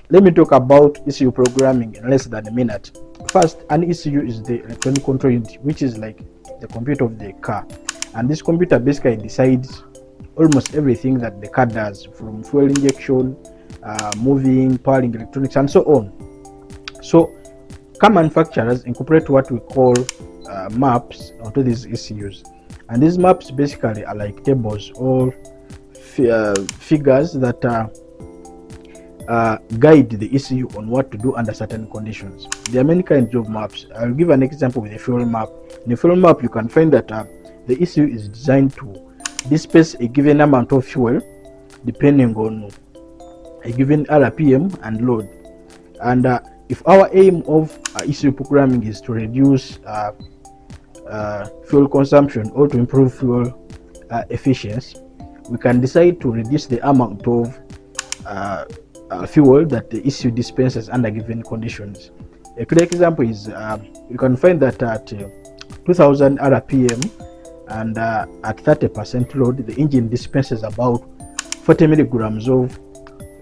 let me talk about ECU programming in less than a minute. First, an ECU is the electronic control unit, which is like the computer of the car, and this computer basically decides almost everything that the car does, from fuel injection, moving, powering electronics, and so on. So car manufacturers incorporate what we call maps onto these ECUs, and these maps basically are like tables or figures that guide the ECU on what to do under certain conditions. There are many kinds of maps. I'll give an example with a fuel map. In a fuel map, you can find that the ECU is designed to dispense a given amount of fuel depending on a given RPM and load. And if our aim of ECU programming is to reduce fuel consumption or to improve fuel efficiency, we can decide to reduce the amount of fuel that the ECU dispenses under given conditions. A clear example is you can find that at 2000 RPM and at 30% load, the engine dispenses about 40 milligrams of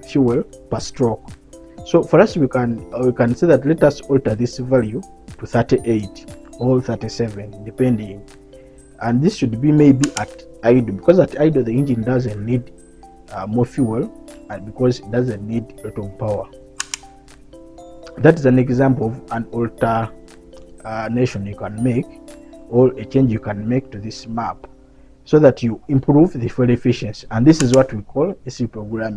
fuel per stroke. So for us, we can say that let us alter this value to 38 or 37 depending, and this should be maybe at idle, because at idle the engine doesn't need more fuel, and because it doesn't need a lot of power. That is an example of an alternation you can make, or a change you can make to this map, so that you improve the fuel efficiency, and this is what we call ECU programming.